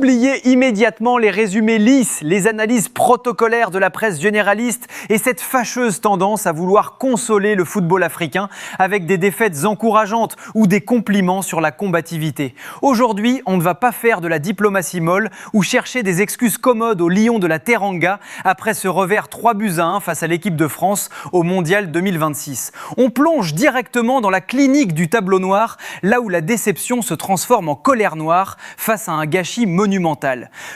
Oubliez immédiatement les résumés lisses, les analyses protocolaires de la presse généraliste et cette fâcheuse tendance à vouloir consoler le football africain avec des défaites encourageantes ou des compliments sur la combativité. Aujourd'hui, on ne va pas faire de la diplomatie molle ou chercher des excuses commodes aux Lions de la Teranga après ce revers 3-1 face à l'équipe de France au Mondial 2026. On plonge directement dans la clinique du tableau noir, là où la déception se transforme en colère noire face à un gâchis monumental.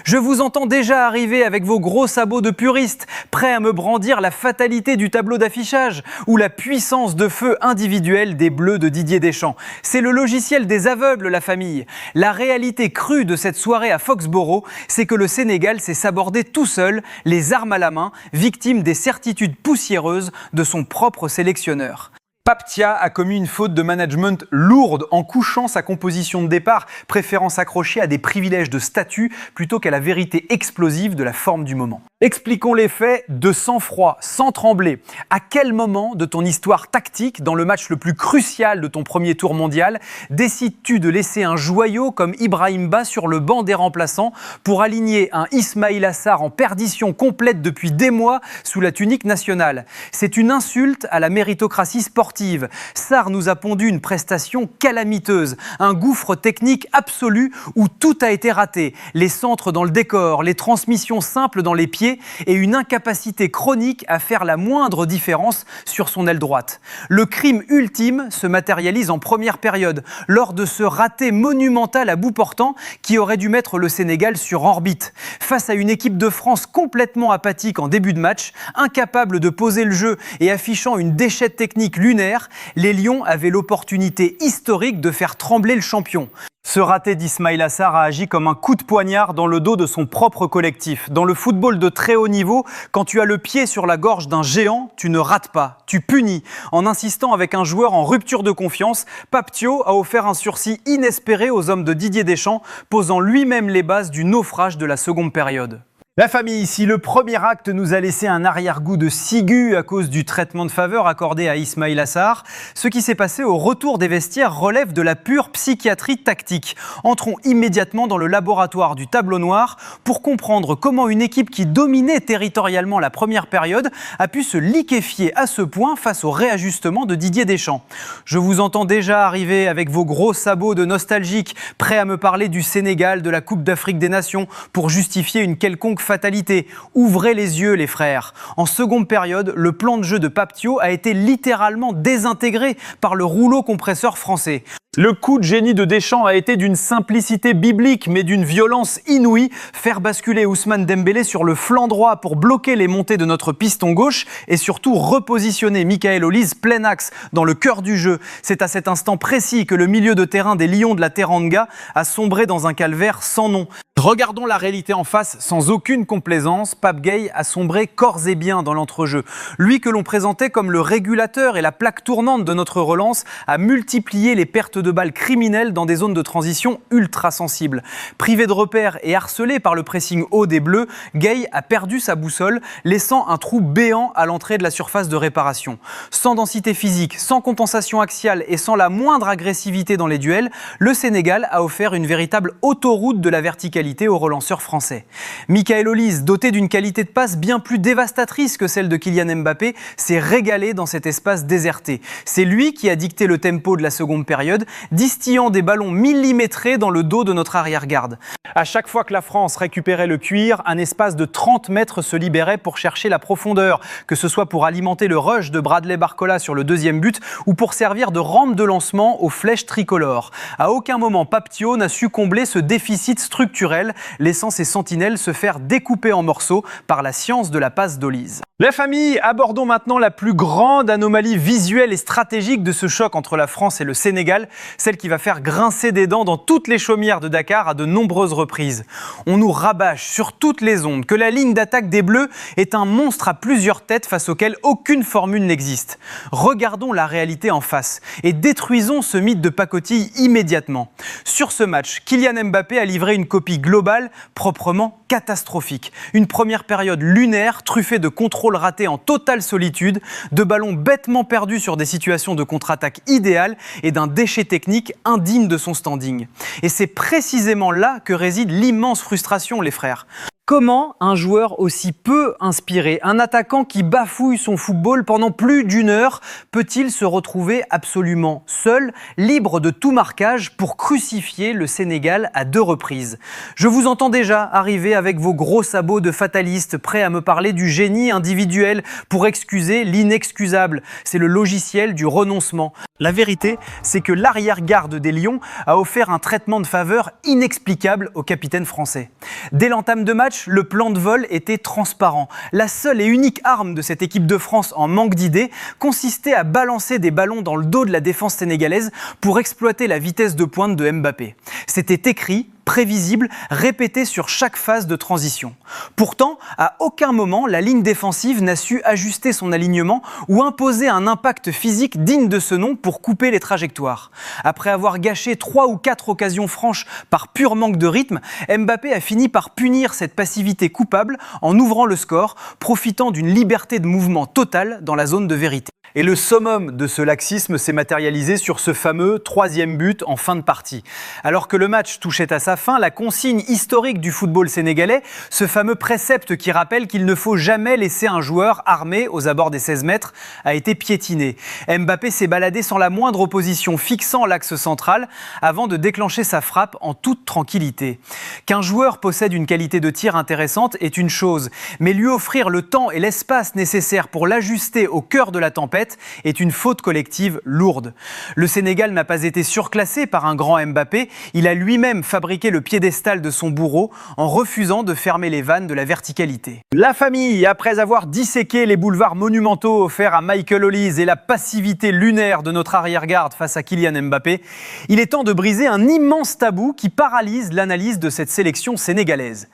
Je vous entends déjà arriver avec vos gros sabots de puristes, prêts à me brandir la fatalité du tableau d'affichage ou la puissance de feu individuelle des Bleus de Didier Deschamps. C'est le logiciel des aveugles, la famille. La réalité crue de cette soirée à Foxborough, c'est que le Sénégal s'est sabordé tout seul, les armes à la main, victime des certitudes poussiéreuses de son propre sélectionneur. Pape Thiaw a commis une faute de management lourde en couchant sa composition de départ, préférant s'accrocher à des privilèges de statut plutôt qu'à la vérité explosive de la forme du moment. Expliquons les faits de sang-froid, sans trembler. À quel moment de ton histoire tactique, dans le match le plus crucial de ton premier tour mondial, décides-tu de laisser un joyau comme Ibrahim Ba sur le banc des remplaçants pour aligner un Ismaïla Sarr en perdition complète depuis des mois sous la tunique nationale? C'est une insulte à la méritocratie sportive. Sarr nous a pondu une prestation calamiteuse, un gouffre technique absolu où tout a été raté. Les centres dans le décor, les transmissions simples dans les pieds et une incapacité chronique à faire la moindre différence sur son aile droite. Le crime ultime se matérialise en première période, lors de ce raté monumental à bout portant qui aurait dû mettre le Sénégal sur orbite. Face à une équipe de France complètement apathique en début de match, incapable de poser le jeu et affichant une déchetterie technique lunaire, les Lions avaient l'opportunité historique de faire trembler le champion. Ce raté d'Ismaïla Sarr a agi comme un coup de poignard dans le dos de son propre collectif. Dans le football de très haut niveau, quand tu as le pied sur la gorge d'un géant, tu ne rates pas, tu punis. En insistant avec un joueur en rupture de confiance, Pape Thiaw a offert un sursis inespéré aux hommes de Didier Deschamps, posant lui-même les bases du naufrage de la seconde période. La famille ici, le premier acte nous a laissé un arrière-goût de ciguë à cause du traitement de faveur accordé à Ismaïla Sarr. Ce qui s'est passé au retour des vestiaires relève de la pure psychiatrie tactique. Entrons immédiatement dans le laboratoire du tableau noir pour comprendre comment une équipe qui dominait territorialement la première période a pu se liquéfier à ce point face au réajustement de Didier Deschamps. Je vous entends déjà arriver avec vos gros sabots de nostalgiques, prêts à me parler du Sénégal, de la Coupe d'Afrique des Nations pour justifier une quelconque fatalité. Ouvrez les yeux, les frères. En seconde période, le plan de jeu de Pape Thiaw a été littéralement désintégré par le rouleau compresseur français. Le coup de génie de Deschamps a été d'une simplicité biblique, mais d'une violence inouïe. Faire basculer Ousmane Dembélé sur le flanc droit pour bloquer les montées de notre piston gauche et surtout repositionner Michael Olise plein axe dans le cœur du jeu. C'est à cet instant précis que le milieu de terrain des Lions de la Teranga a sombré dans un calvaire sans nom. Regardons la réalité en face sans aucune complaisance. Pape Gueye a sombré corps et biens dans l'entrejeu. Lui que l'on présentait comme le régulateur et la plaque tournante de notre relance a multiplié les pertes de balles criminelles dans des zones de transition ultra sensibles. Privé de repères et harcelé par le pressing haut des Bleus, Gueye a perdu sa boussole, laissant un trou béant à l'entrée de la surface de réparation. Sans densité physique, sans compensation axiale et sans la moindre agressivité dans les duels, le Sénégal a offert une véritable autoroute de la verticalité aux relanceurs français. Michael Olise, doté d'une qualité de passe bien plus dévastatrice que celle de Kylian Mbappé, s'est régalé dans cet espace déserté. C'est lui qui a dicté le tempo de la seconde période, distillant des ballons millimétrés dans le dos de notre arrière-garde. À chaque fois que la France récupérait le cuir, un espace de 30 mètres se libérait pour chercher la profondeur, que ce soit pour alimenter le rush de Bradley Barcola sur le deuxième but ou pour servir de rampe de lancement aux flèches tricolores. À aucun moment, Pape Thiaw n'a su combler ce déficit structurel, laissant ses sentinelles se faire découper en morceaux par la science de la passe d'Olise. La famille, abordons maintenant la plus grande anomalie visuelle et stratégique de ce choc entre la France et le Sénégal, celle qui va faire grincer des dents dans toutes les chaumières de Dakar à de nombreuses reprises. On nous rabâche sur toutes les ondes que la ligne d'attaque des Bleus est un monstre à plusieurs têtes face auquel aucune formule n'existe. Regardons la réalité en face et détruisons ce mythe de pacotille immédiatement. Sur ce match, Kylian Mbappé a livré une copie globale proprement catastrophique. Une première période lunaire truffée de contrôles ratés en totale solitude, de ballons bêtement perdus sur des situations de contre-attaque idéales et d'un déchettement technique indigne de son standing. Et c'est précisément là que réside l'immense frustration, les frères. Comment un joueur aussi peu inspiré, un attaquant qui bafouille son football pendant plus d'une heure, peut-il se retrouver absolument seul, libre de tout marquage pour crucifier le Sénégal à 2 reprises? Je vous entends déjà arriver avec vos gros sabots de fataliste, prêts à me parler du génie individuel pour excuser l'inexcusable. C'est le logiciel du renoncement. La vérité, c'est que l'arrière-garde des Lions a offert un traitement de faveur inexplicable au capitaine français. Dès l'entame de match, le plan de vol était transparent. La seule et unique arme de cette équipe de France en manque d'idées consistait à balancer des ballons dans le dos de la défense sénégalaise pour exploiter la vitesse de pointe de Mbappé. C'était écrit, prévisible, répété sur chaque phase de transition. Pourtant, à aucun moment, la ligne défensive n'a su ajuster son alignement ou imposer un impact physique digne de ce nom pour couper les trajectoires. Après avoir gâché 3 ou 4 occasions franches par pur manque de rythme, Mbappé a fini par punir cette passivité coupable en ouvrant le score, profitant d'une liberté de mouvement totale dans la zone de vérité. Et le summum de ce laxisme s'est matérialisé sur ce fameux 3e but en fin de partie. Alors que le match touchait à sa fin, la consigne historique du football sénégalais, ce fameux précepte qui rappelle qu'il ne faut jamais laisser un joueur armé aux abords des 16 mètres, a été piétiné. Mbappé s'est baladé sans la moindre opposition, fixant l'axe central avant de déclencher sa frappe en toute tranquillité. Qu'un joueur possède une qualité de tir intéressante est une chose, mais lui offrir le temps et l'espace nécessaires pour l'ajuster au cœur de la tempête est une faute collective lourde. Le Sénégal n'a pas été surclassé par un grand Mbappé, il a lui-même fabriqué le piédestal de son bourreau en refusant de fermer les vannes de la verticalité. La famille, après avoir disséqué les boulevards monumentaux offerts à Michael Olise et la passivité lunaire de notre arrière-garde face à Kylian Mbappé, il est temps de briser un immense tabou qui paralyse l'analyse de cette sélection sénégalaise.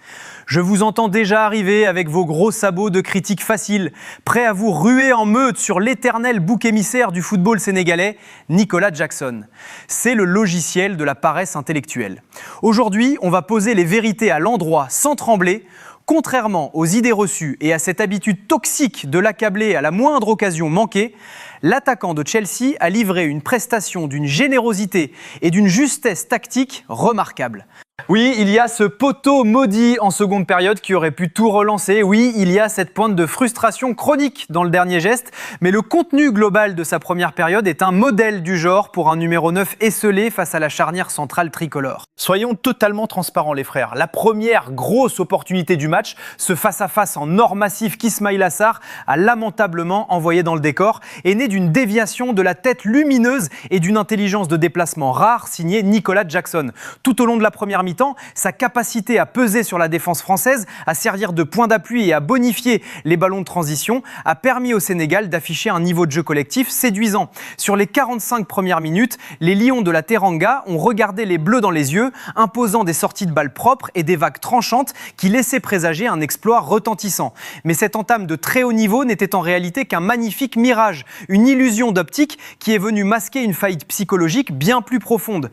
Je vous entends déjà arriver avec vos gros sabots de critiques faciles, prêts à vous ruer en meute sur l'éternel bouc émissaire du football sénégalais, Nicolas Jackson. C'est le logiciel de la paresse intellectuelle. Aujourd'hui, on va poser les vérités à l'endroit sans trembler. Contrairement aux idées reçues et à cette habitude toxique de l'accabler à la moindre occasion manquée, l'attaquant de Chelsea a livré une prestation d'une générosité et d'une justesse tactique remarquables. Oui, il y a ce poteau maudit en seconde période qui aurait pu tout relancer. Oui, il y a cette pointe de frustration chronique dans le dernier geste. Mais le contenu global de sa première période est un modèle du genre pour un numéro 9 esselé face à la charnière centrale tricolore. Soyons totalement transparents les frères. La première grosse opportunité du match, ce face-à-face en or massif qu'Ismaïla Sarr a lamentablement envoyé dans le décor, est né d'une déviation de la tête lumineuse et d'une intelligence de déplacement rare signée Nicolas Jackson. Tout au long de la première mi-temps, sa capacité à peser sur la défense française, à servir de point d'appui et à bonifier les ballons de transition a permis au Sénégal d'afficher un niveau de jeu collectif séduisant. Sur les 45 premières minutes, les Lions de la Teranga ont regardé les Bleus dans les yeux, imposant des sorties de balles propres et des vagues tranchantes qui laissaient présager un exploit retentissant. Mais cette entame de très haut niveau n'était en réalité qu'un magnifique mirage, une illusion d'optique qui est venue masquer une faillite psychologique bien plus profonde.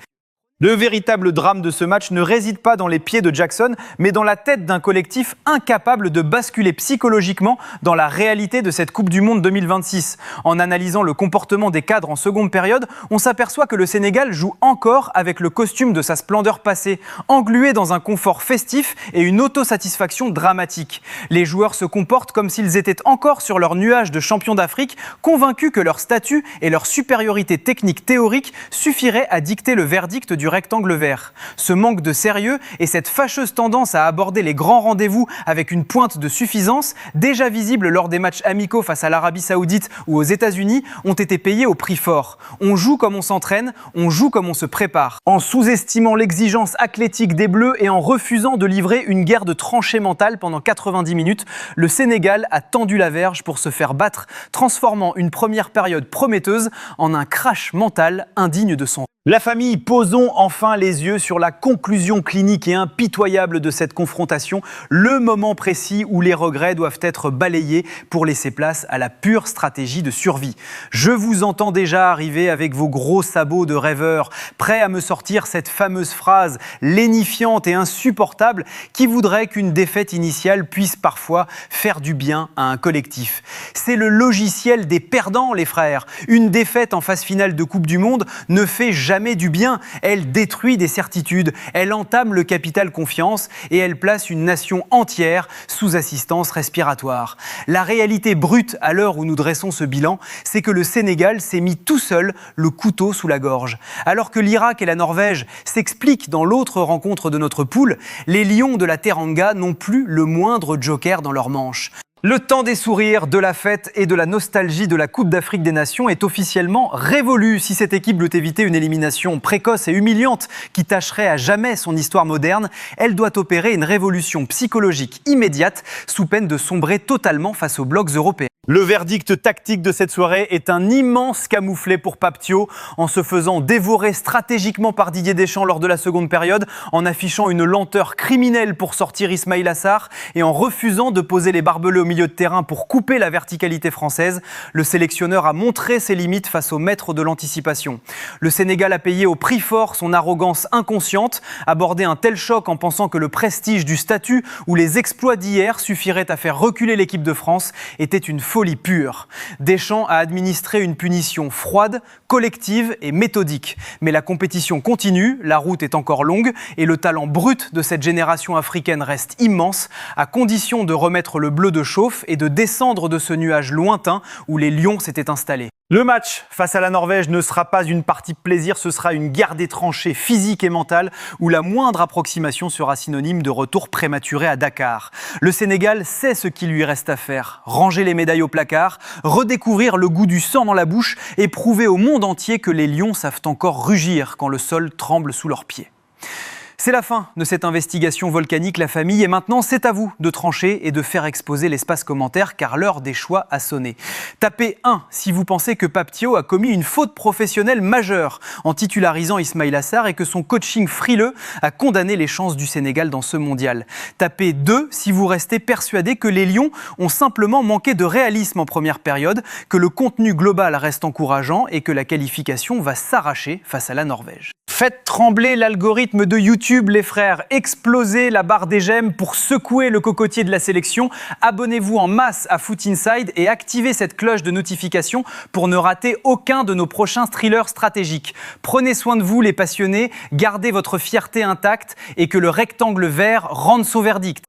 Le véritable drame de ce match ne réside pas dans les pieds de Jackson, mais dans la tête d'un collectif incapable de basculer psychologiquement dans la réalité de cette Coupe du Monde 2026. En analysant le comportement des cadres en seconde période, on s'aperçoit que le Sénégal joue encore avec le costume de sa splendeur passée, englué dans un confort festif et une autosatisfaction dramatique. Les joueurs se comportent comme s'ils étaient encore sur leur nuage de champions d'Afrique, convaincus que leur statut et leur supériorité technique théorique suffiraient à dicter le verdict du rectangle vert. Ce manque de sérieux et cette fâcheuse tendance à aborder les grands rendez-vous avec une pointe de suffisance, déjà visible lors des matchs amicaux face à l'Arabie Saoudite ou aux États-Unis, ont été payés au prix fort. On joue comme on s'entraîne, on joue comme on se prépare. En sous-estimant l'exigence athlétique des Bleus et en refusant de livrer une guerre de tranchées mentales pendant 90 minutes, le Sénégal a tendu la verge pour se faire battre, transformant une première période prometteuse en un crash mental indigne de son. La famille, posons enfin les yeux sur la conclusion clinique et impitoyable de cette confrontation, le moment précis où les regrets doivent être balayés pour laisser place à la pure stratégie de survie. Je vous entends déjà arriver avec vos gros sabots de rêveurs, prêts à me sortir cette fameuse phrase lénifiante et insupportable qui voudrait qu'une défaite initiale puisse parfois faire du bien à un collectif. C'est le logiciel des perdants, les frères. Une défaite en phase finale de Coupe du Monde ne fait jamais jamais du bien, elle détruit des certitudes, elle entame le capital confiance et elle place une nation entière sous assistance respiratoire. La réalité brute à l'heure où nous dressons ce bilan, c'est que le Sénégal s'est mis tout seul le couteau sous la gorge. Alors que l'Irak et la Norvège s'expliquent dans l'autre rencontre de notre poule, les Lions de la Teranga n'ont plus le moindre joker dans leur manche. Le temps des sourires, de la fête et de la nostalgie de la Coupe d'Afrique des Nations est officiellement révolu. Si cette équipe veut éviter une élimination précoce et humiliante qui tâcherait à jamais son histoire moderne, elle doit opérer une révolution psychologique immédiate sous peine de sombrer totalement face aux blocs européens. Le verdict tactique de cette soirée est un immense camouflet pour Pape Thiaw, en se faisant dévorer stratégiquement par Didier Deschamps lors de la seconde période, en affichant une lenteur criminelle pour sortir Ismaïla Sarr et en refusant de poser les barbelés au milieu de terrain pour couper la verticalité française. Le sélectionneur a montré ses limites face au maître de l'anticipation. Le Sénégal a payé au prix fort son arrogance inconsciente, aborder un tel choc en pensant que le prestige du statut ou les exploits d'hier suffiraient à faire reculer l'équipe de France était une folie pure. Deschamps a administré une punition froide, collective et méthodique. Mais la compétition continue, la route est encore longue et le talent brut de cette génération africaine reste immense, à condition de remettre le bleu de chauffe et de descendre de ce nuage lointain où les lions s'étaient installés. Le match face à la Norvège ne sera pas une partie de plaisir, ce sera une guerre des tranchées physique et mentale où la moindre approximation sera synonyme de retour prématuré à Dakar. Le Sénégal sait ce qu'il lui reste à faire, ranger les médailles au placard, redécouvrir le goût du sang dans la bouche et prouver au monde entier que les lions savent encore rugir quand le sol tremble sous leurs pieds. C'est la fin de cette investigation volcanique, la famille, et maintenant c'est à vous de trancher et de faire exploser l'espace commentaire car l'heure des choix a sonné. Tapez 1 si vous pensez que Pape Thiaw a commis une faute professionnelle majeure en titularisant Ismaïla Sarr et que son coaching frileux a condamné les chances du Sénégal dans ce mondial. Tapez 2 si vous restez persuadé que les Lions ont simplement manqué de réalisme en première période, que le contenu global reste encourageant et que la qualification va s'arracher face à la Norvège. Faites trembler l'algorithme de YouTube, les frères. Explosez la barre des j'aime pour secouer le cocotier de la sélection. Abonnez-vous en masse à Foot Inside et activez cette cloche de notification pour ne rater aucun de nos prochains thrillers stratégiques. Prenez soin de vous, les passionnés. Gardez votre fierté intacte et que le rectangle vert rende son verdict.